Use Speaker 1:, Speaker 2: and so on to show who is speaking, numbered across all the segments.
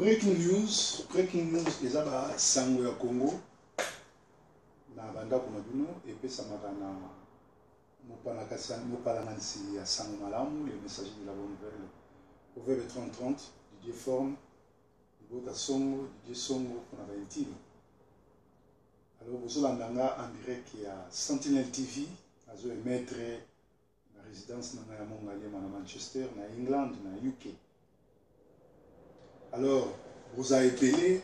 Speaker 1: Breaking news eza ba sango ya Congo na banda kuna bino epesa makana mopalanganisi ya sango malamu le messager de la bonne nouvelle Proverbe 30:30 Didier Forme Ibota Songo Didier Songo kuna ba intime. Alors vous landanga en direct ya Sentinel TV azo émettre na résidence na ya mongali na Manchester na England na UK. Alors, vous avez appelé,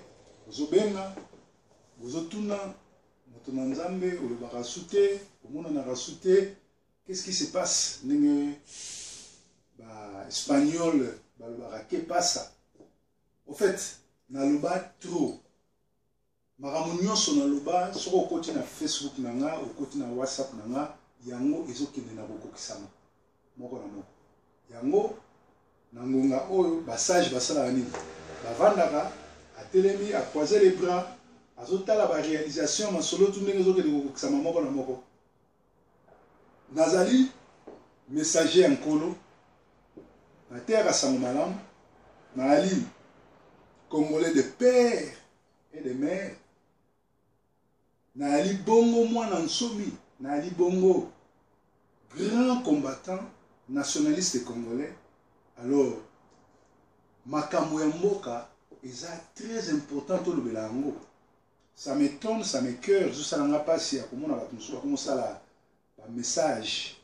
Speaker 1: vous avez benga, vous avez tourné, vous avez nzambe, vous avez rasouté, vous avez rasouté. Qu'est-ce qui se passe? Espagnol, qu'est-ce qui passe? Au fait, naloba trop. Maramunyo son naloba, sur le côté na Facebook nanga, au côté na WhatsApp nanga, yango ezokende na boko kisama. Moko na moko. Yango nangonga oyo basage basala nini? Bavandaka atelemi a croiser les bras azotala ba réalisation masolo tout ndenge ezokende kokokisama moko na moko. Nazali messager nkolo na terre sango malamu na ali congolais de père et de mère na ali bongo mwana nsomi na ali bongo grand combattant nationaliste congolais. Alors makambo ya mboka eza très important to lobela yango. Ça m'étonne, ça m'écoeure, je salanga pasi ya komona bato mosusu bakomosala ba message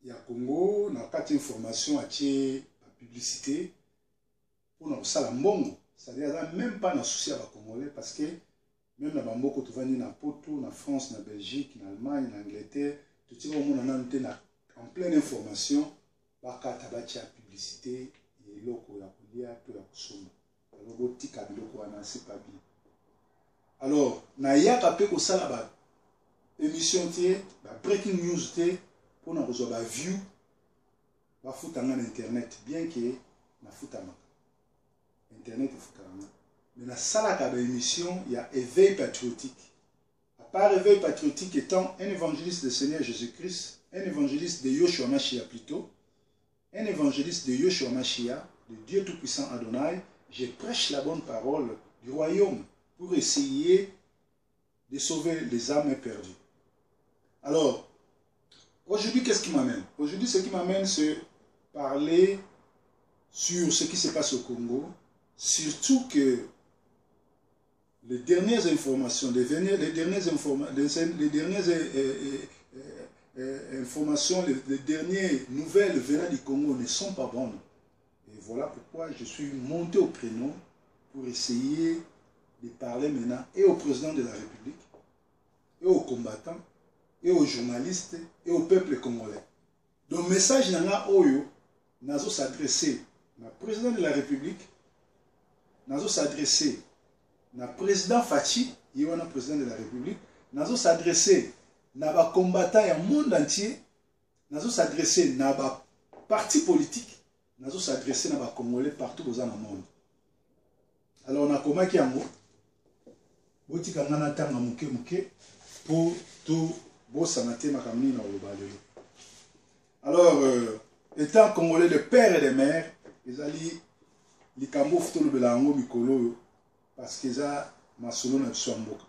Speaker 1: ya Congo na kati information atie ba publicité pour kosala mbongo. C'est-à-dire même pas na souci ya ba Congolais parce que même na bamboko tovandi na poto, na France, na Belgique, na Allemagne, na Angleterre, tout ça on a noté na en pleine information bakata batia publicité et loko ya kulia to ya kusoma. Alors botika biloko wana c'est pas bien. Alors na yaka pe ko sala ba émission tie ba breaking news tie pour na rezo ba view ba futanga na internet bien que na futama internet futanga mais na sala ka ba émission il y a éveil patriotique. À part éveil patriotique étant un évangéliste du Seigneur Jésus-Christ, un évangéliste de Yoshua Mashiach plutôt, un évangéliste de Yoshua Mashiach, de Dieu Tout-Puissant Adonai, je prêche la bonne parole du royaume pour essayer de sauver les âmes perdues. Alors, aujourd'hui, qu'est-ce qui m'amène? Aujourd'hui, ce qui m'amène, c'est parler sur ce qui se passe au Congo, surtout que les dernières informations, les dernières nouvelles venant du Congo ne sont pas bonnes. Et voilà pourquoi je suis monté au créneau pour essayer de parler maintenant et au président de la République, et aux combattants, et aux journalistes, et au peuple congolais. Donc, le message nanga oyo, nazo s'adresser au président de la République, nazo s'adresser au président Fachi, il y a un président de la République, nazo s'adresser aux combattants du monde entier, nazo s'adresser aux partis politiques, nazo s'adresser aux Congolais partout dans le monde. Alors, on a commencé à moi, botika ngana tanga muke muke pour tout bosanate makamni na olobale. Alors, étant Congolais de père et de mère, ils allaient likambo futo lobela ngo mikolo parce que ça masolo na biso mboka.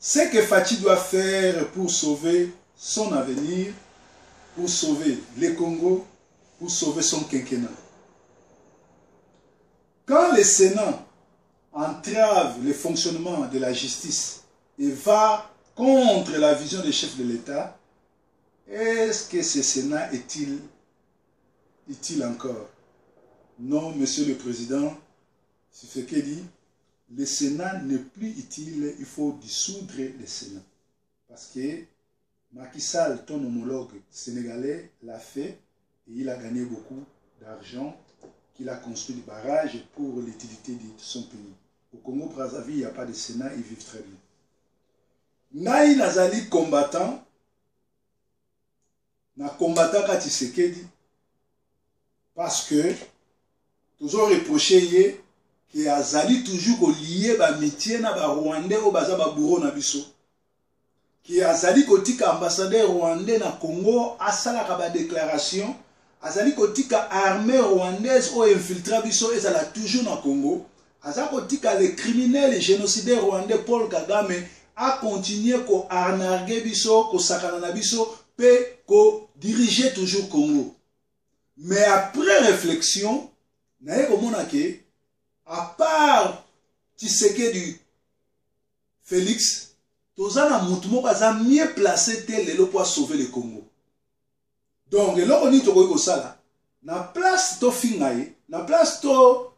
Speaker 1: Ce que Fachi doit faire pour sauver son avenir, pour sauver le Congo, pour sauver son quinquennat. Quand le Sénat entrave le fonctionnement de la justice et va contre la vision des chefs de l'État, est-ce que ce Sénat est-il utile encore? Non, Monsieur le Président, c'est ce qu'il dit. Le Sénat n'est plus utile, il faut dissoudre le Sénat. Parce que Macky Sall, ton homologue sénégalais, l'a fait et il a gagné beaucoup d'argent, qu'il a construit des barrages pour l'utilité de son pays. Au Congo-Brazzaville, il n'y a pas de Sénat, ils vivent très bien. Naï Nazali combattant, na combattant Tshisekedi, parce que toujours reproché que Azali toujours lié ba métier na ba Rwandais au baza ba bourreau na biso. Que Azali kotika ambassadeur rwandais na Congo asala ka ba déclaration azali kotika armée rwandaise o infiltra biso ezala toujours na Congo, azali kotika les criminels génocidaires rwandais Paul Kagame a continué ko arnarguer biso, ko sakana na biso pe ko diriger toujours Congo. Mais après réflexion, naye komona ke à part Tshisekedi Félix, tozana mutu moko aza mieux placé tel lelo pour sauver le Congo. Donc eloko ni tokoki kosala na place to fingaye, na place to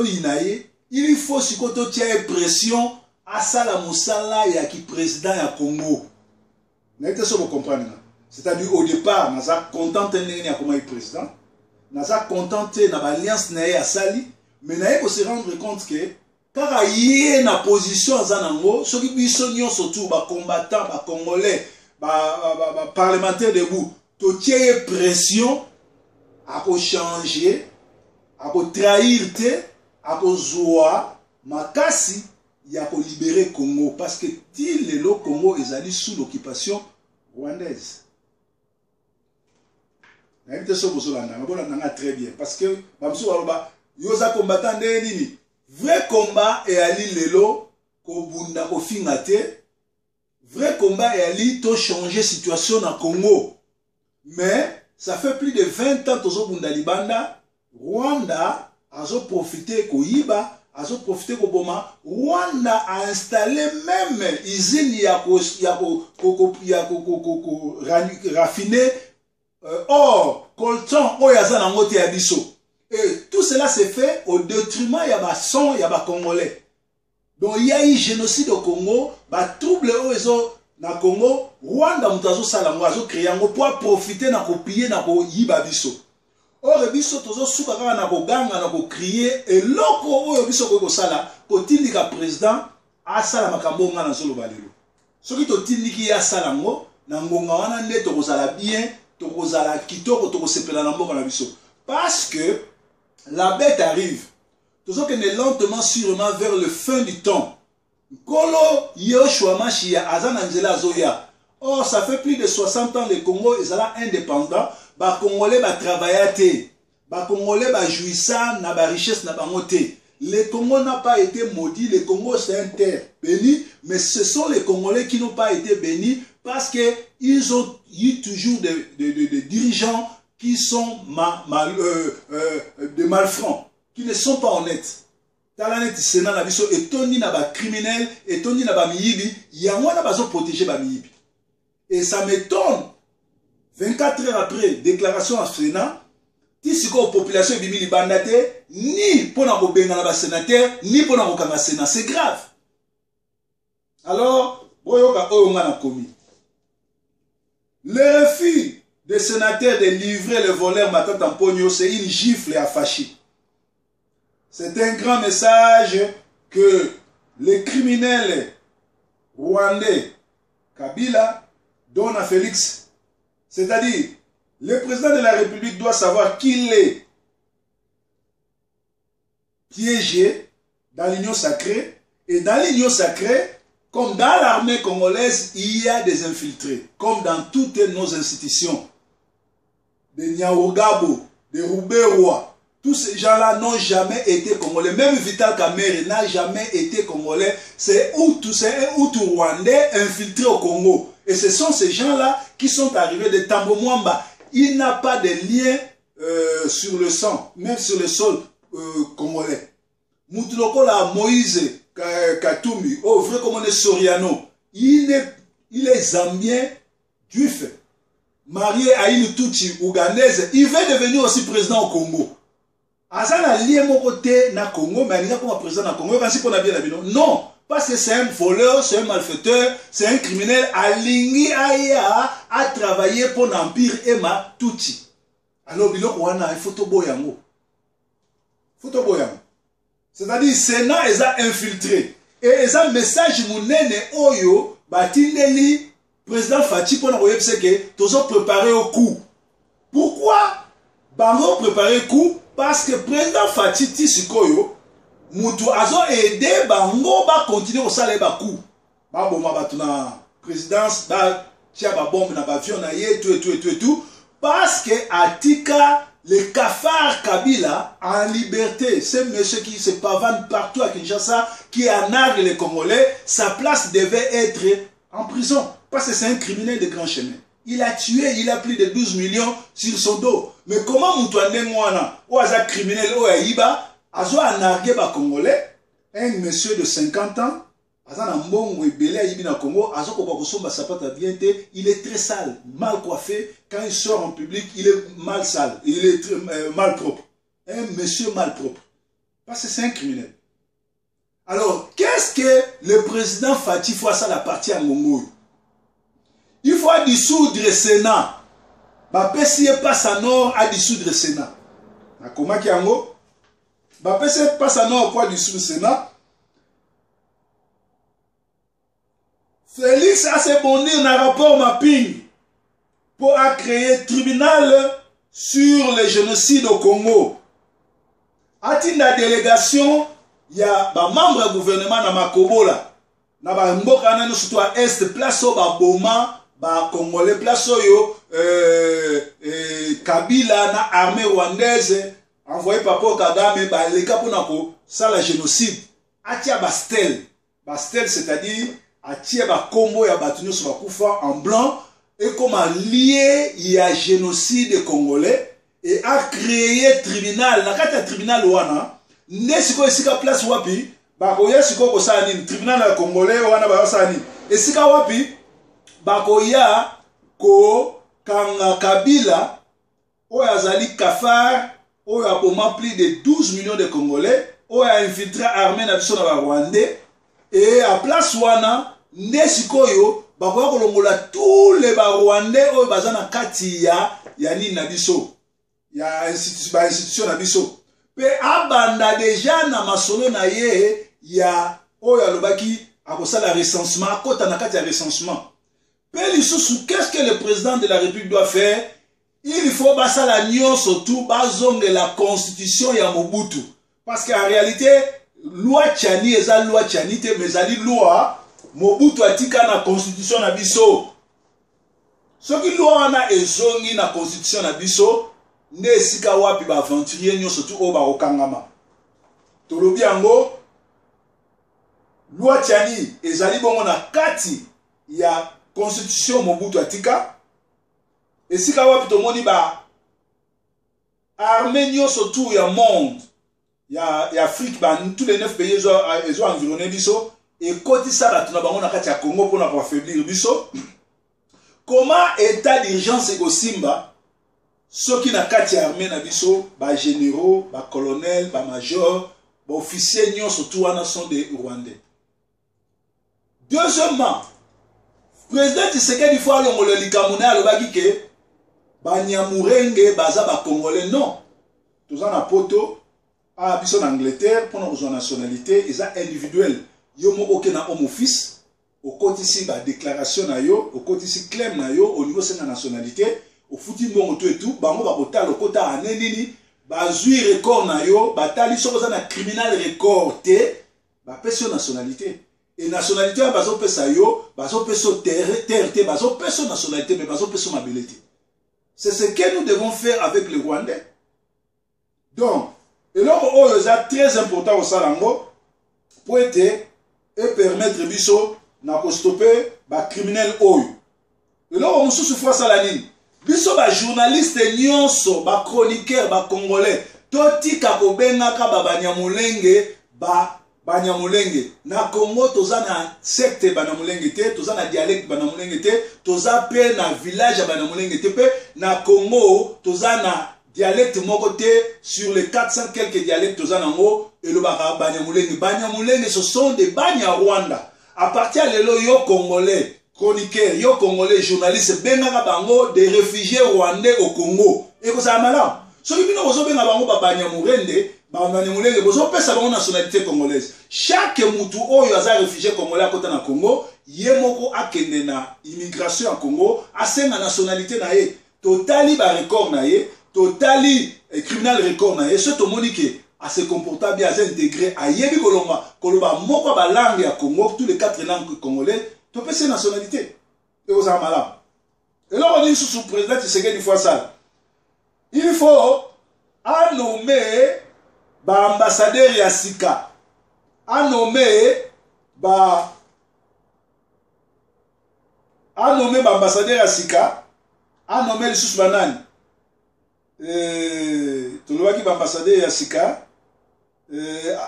Speaker 1: inaye, il faut siko to tia pression à sala musala ya ki président ya Congo. Na été so vous comprendre. C'est-à-dire au départ, naza contenté ndenge ya comment président, naza contenté na alliance na ya sali, mais na ko se rendre compte que car yé na position azanango, soki biso nyonso tout ba combattant, ba congolais, ba parlementaire debout, to tia pression à ko changer, à ko trahir te, à ko zoa makasi ya ko libérer Congo parce que ti le Congo ezali sous l'occupation rwandaise. N'avez ça pour cela, très bien parce que bamsou aloba yoza combattant de nini vrai combat et ali lelo ko bunda ko fingate vrai combat et ali to changer situation na Congo mais ça fait plus de 20 ans tozo bunda libanda Rwanda azo profiter ko yiba azo profiter ko boma Rwanda a installé même usine ya raffiner or coltan oyaza na ngote ya biso. Et tout cela s'est fait au détriment ya ba son ya ba congolais. Donc il y a eu génocide au Congo, ba trouble ozo na Congo, Rwanda mutazo salango azo créer ngo pour profiter na ko piller na ko yiba biso. Or biso tozo suka kaka na ko ganga na ko crier et loko oyo biso ko sala ko tindika président asala makambo nga na solo balelo. Soki to tindiki ya salango na ngonga wana nde to kozala bien, to kozala kitoko to kosepela na mboka na biso. Parce que la bête arrive. Toujours qu'on est lentement, sûrement vers le fin du temps. Kolo Yoshua Machia Azan Angela Zoya. Or, ça fait plus de 60 ans le Congo est indépendant. Ba Congolais ba travailler. Ba Congolais ba jouissant na ba richesse na ba moté. Le Congo n'a pas été maudit. Le Congo c'est un terre béni. Mais ce sont les Congolais qui n'ont pas été bénis parce qu'ils ont eu toujours des dirigeants qui sont des malfrats, qui ne sont pas honnêtes. Talanet Sénat na biso etoni na ba criminel, etoni na ba miyibi, yangwa na bazo protéger ba miyibi. Et ça m'étonne. 24 heures après déclaration en Sénat, ti siko population bimi libandate ni pona ko benga na ba sénateur, ni pona ko kanga Sénat, c'est grave. Alors, boyoka oyo nga na komi. Le refus des sénateurs de livrer le voleur Matata Mpogno, c'est une gifle à fâcher. C'est un grand message que les criminels rwandais Kabila donne à Félix. C'est-à-dire, le président de la République doit savoir qu'il est piégé dans l'union sacrée. Et dans l'union sacrée, comme dans l'armée congolaise, il y a des infiltrés. Comme dans toutes nos institutions. Des Niaogabo, des Rouberois. Tous ces gens-là n'ont jamais été congolais. Même Vital Kamerhe n'a jamais été congolais. C'est un Hutu rwandais infiltré au Congo. Et ce sont ces gens-là qui sont arrivés de Tambo Mwamba. Il n'a pas de lien sur le sang, même sur le sol congolais. Moutulokola Moïse Katumbi, oh vrai comme on est Soriano, il est zambien juif. Marié à une Tutsi ougandaise, il veut devenir aussi président au Congo. Azana lié mon côté na Congo, mais il n'est pas président na Congo. Non, parce que c'est un voleur, c'est un malfaiteur, c'est un criminel. Alingi Aya a travaillé pour l'Empire Emma Tutsi. Alors, biloko wana il faut to boyango. Faut boyango. C'est-à-dire, le Sénat est infiltré. Et il a un message mounene oyo batindeli président Fati pour nous dire que tous ont préparé au coup. Pourquoi bango préparé au coup? Parce que président Fati Tisikoyo mutu azo aidé bango ba continuer au salaire ba coup. Ba boma batuna présidence ba tia ba bombe na ba avion na ye tout. parce que Atika, le cafard Kabila, en liberté, ce monsieur qui se pavane partout à Kinshasa, qui nargue les Congolais, sa place devait être en prison. Parce que c'est un criminel de grand chemin. Il a tué, il a plus de 12 millions sur son dos. Mais comment Moutouane Mouana, ou un criminel, ou un Iba, a nargué les Congolais, un monsieur de 50 ans, il est très sale, mal coiffé. Quand il sort en public, il est mal sale, il est mal propre. Un monsieur mal propre. Parce que c'est un criminel. Alors, qu'est-ce que le président Fati Fouassa la partie à Mongoï? Il faut dissoudre le Sénat. Bapesi passe à nord à dissoudre le Sénat. Comment qu'il y a un mot? Bapesi passe à nord pour dissoudre le Sénat. Félix a se boni dans un rapport mapping pour créer un tribunal sur le génocide au Congo. À la délégation, il y a des membres du gouvernement dans Makobola. Dans le Mboka, surtout à Est, place au Boma, Congolais, place au Kabila, na armée rwandaise, envoyé par Paul Kagame, les cas pour ça, le génocide. Atia Bastel. Bastel, c'est-à-dire, Atia ba combo ya batunu sur Bakoufa en blanc et comme lié il y a génocide congolais et a créé tribunal na kati ya tribunal wana nesiko esika place wapi bakoya siko ko sani tribunal congolais wana ba sani esika wapi bakoya ko kanga Kabila oyo azali kafar oyo aboma plus de 12 millions de Congolais oyo a infiltré armée na biso na ba Rwandais et à place wana Nesikoyo, bakoya kolongola tous les Rwandais oyo baza na kati ya nini na biso. Ya institution na biso. Pe abanda déjà na masolo na ye ya oyo alobaki akosala recensement, akota na kati ya recensement. Pe lisusu, qu'est-ce que le président de la République doit faire? Il faut basala nyonso tout bazonge la constitution ya Mobutu. Parce qu'en réalité, loi Tchani eza loi Tchani te mais ezali loi Mobutu atika na constitution na biso. Soki loi wana ezongi na constitution na biso, nde esika wapi ba aventurier nyonso tu o ba okangama. Tolobi yango loi Tchani ezali bongo na kati ya constitution Mobutu atika. Esika wapi tomoni ba armée nyonso tu ya monde ya Afrique ba tous les 9 pays ils ont environné biso. Et quand ça va tourner bango na kati ya Congo pour na affaiblir biso. Comment état d'urgence ego simba soki na kati ya armée na biso ba généraux, ba colonels, ba majors, ba officiers nyonso tout wana sont des Rwandais. Deuxièmement, président Tshisekedi fois longolo likamuna alobaki ke ba Nyamurenge baza ba Congolais non. Toza na poto a biso en Angleterre pour notre nationalité ils ont individuel yo moko ke na homme office au côté ici ba déclaration na yo au côté ici claim na yo au niveau de la nationalité au fouti mbongo tout et tout bango ba bota le kota anenini ba zui record na yo ba tali soko za na criminal record te ba peso nationalité et nationalité ba zo pesa yo ba zo peso terre te ba zo peso nationalité mais ba zo peso mabilité. C'est ce que nous devons faire avec les Rwandais. Donc et là, c'est très important au Salango pour aider et permettre biso na ko stopper ba criminel oyo. Et là, on se fois ça la ligne. Biso ba journaliste nyonso, ba chroniqueur, ba congolais, toti ka ko benga ka ba Banyamulenge, ba Banyamulenge. Na Congo toza na secte Banyamulenge te, toza na dialecte Banyamulenge te, toza pe na village Banyamulenge te pe na Congo toza na dialecte mokoté sur les 400 quelques dialectes aux anango et le Banyamulenge. Banyamulenge ce sont des Banyarwanda. À partir de là, yo congolais, chroniqueurs, yo congolais, journalistes, benga bango des réfugiés rwandais au Congo. Et que ça malin. Ce qui nous a benga bango Banyamulenge, Banyamulenge, bozo pesa bango nationalité congolaise. Chaque mutu oyo aza réfugié congolais à côté na Congo, yemoko akende na immigration en Congo, asenga nationalité na ye. Totali ba record na ye. Totali criminal record na ce to monique à se comporter bien à s'intégrer à yebi kolomba moko ba langue ya Congo tous les 4 langues congolais to pese nationalité et aux malade et là on dit sous président Tshisekedi fois ça il faut nommer ambassadeur ya sika, nommer ambassadeur ya sika, nommer les sous banani. Tolobaki ambassadeur ya sika,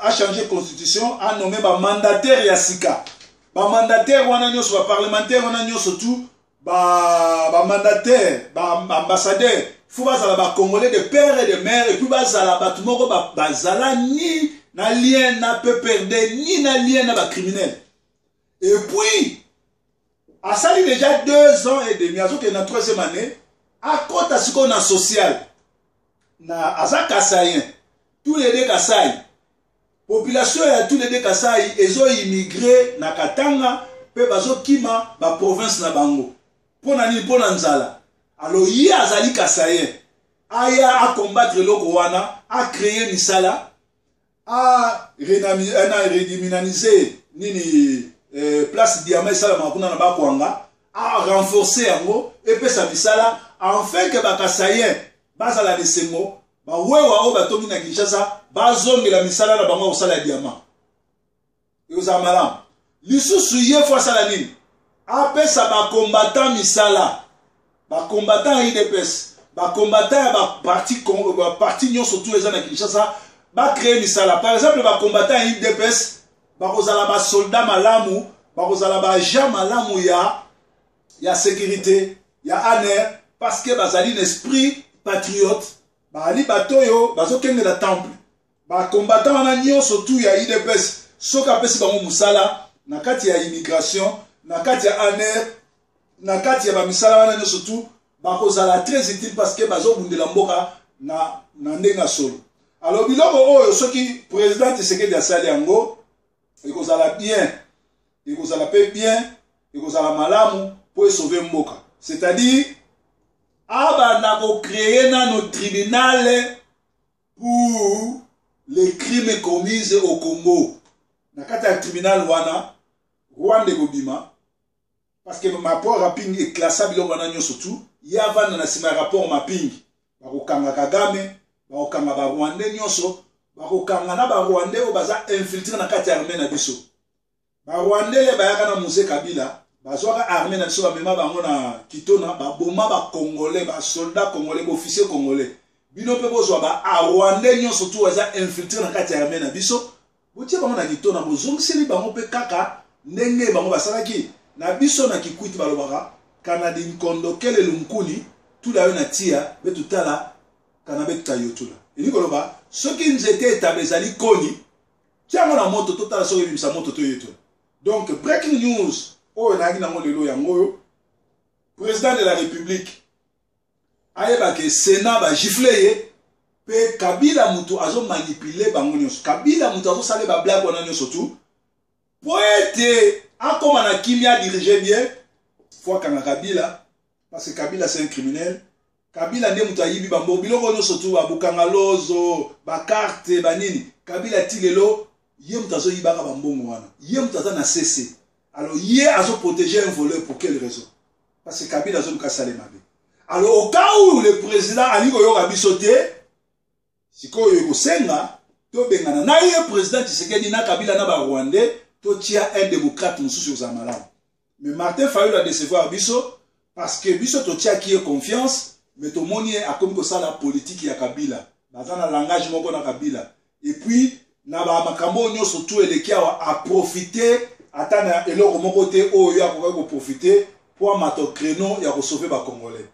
Speaker 1: a changé constitution, a nommé mandataire ya sika. Mandataire wana nyonso, parlementaire wana nyonso tout, mandataire, ambassadeur, faut bazala congolais de père et de mère, et puis bazala batumoko bazala ni na lien na peu perdre, ni na lien na criminel. Et puis, a sali déjà 2 ans et demi, à ce que dans la 3e année, à côté de ce qu'on a social, na aza Kasaïen, tous les deux Kasaï, population ya tous les deux Kasaï, ils ont immigré na Katanga, pe bazo kima ba province na bango. Pona ni pona nzala. Alors yi azali Kasaïen, aya a combattre loko wana, a créer misala, a redynamiser nini place diamant sala makuna na bakwanga, a renforcer yango et pe sa misala afin que ba Kasaïen bazala desengo ba wewa o batongi na Kinshasa bazongela misala na bango osala diamant. Yoza malam. Lisusu ye fois sala nini? Apesa ba combattant misala. Ba combattant IDPS, ba combattant ba parti nyonso tout les na Kinshasa ba créer misala. Par exemple ba combattant IDPS ba kozala ba soldat malamu, ba kozala ba agent malamu ya sécurité, ya ANR parce que bazali un esprit patriote. Ba ali batoyo bazo kenge la temple. Ba combattant wana nyonso tout ya IDPS soka pesi bango musala na kati ya immigration, na kati ya ANR, na kati ya ba misala wana nyonso tout ba kozala très utile parce que bazo bundela mboka na ndenga solo. Alors biloko oyo soki président Tshisekedi asali yango ekozala bien, ekozala pe bien, ekozala malamu pour sauver mboka. C'est-à-dire abana ko créer nos tribunal pour les crimes commis au Congo. Na kati ya tribunal wana Rwanda Gobima parce que ma rapport mapping est classable biloko wana nyonso tout yavana na sima rapport mapping bakokanga Kagame bakokanga ba Rwandais nyonso bakokanga na ba Rwandais o baza infiltré na kati ya armée na biso ba Rwandais le bayaka na musée Kabila bazwaka armée na biso bamema bango na Kitona baboma ba Congolais ba soldats congolais ba officiers congolais bino pe bozwa ba Rwandais nyonso tout baza infiltré na kati ya armée na biso botie bango na Kitona bozongiseli bango pe kaka ndenge bango basalaki na biso na Kikwiti balobaka Canada Nkondo kele lunkuni tula yo na tia betutala kana betayotula eli koloba soki nzete etabezali koni tiango na moto totala soki bimisa moto to yeto. Donc breaking news oyo nangi nango lelo yango président de la République ayeba ke Sénat ba gifle ye pe Kabila mutu azo manipuler bango nyonso. Kabila mutu azo sale ba blague wana nyonso tout pour être akoma na kimia diriger bien fois kana Kabila parce que Kabila c'est un criminel. Kabila nde mutu ayibi bambo biloko nyonso tout abukanga lozo ba carte banini Kabila tilelo ye mutu azo yibaka bambongo wana ye mutu aza na CC. Alors ye azo protéger un voleur pour quelle raison? Parce que Kabila azo luka sale mabe. Alors au cas où le président ali koyoka bisote sikoyo ekosenga to bengana na ye président Tshisekedi na Kabila na ba Rwandais to tia un démocrate mususu aux malamu. Mais Martin Fayulu a décevoir biso parce que biso to tia qui est confiance mais to moni a comme ça la politique ya Kabila baza na langage moko na Kabila et puis na ba makambo nyonso tout elekia a profiter atana eloko moko te oyo akoka ko profiter pour mato créneau ya ko sauver ba Congolais.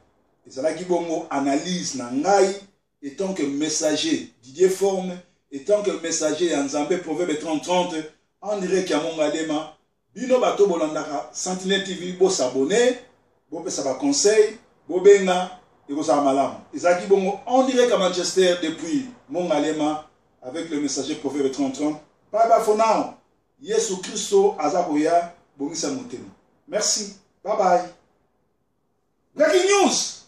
Speaker 1: Et ça là qui bongo analyse na ngai étant que messager Didier Forme étant que messager Nzambe Proverbe 30-30 on dirait qu'il y a mon galema bino bato bolandaka Sentinelle TV bo s'abonner bo pesa ba conseil bo benga et bo sa malamu. Et ça qui bongo on dirait qu'à Manchester depuis mon galema avec le messager Proverbe 30-30. Bye bye for now. Yesu Christo azakoya bongisa motema. Merci. Bye bye. Breaking news.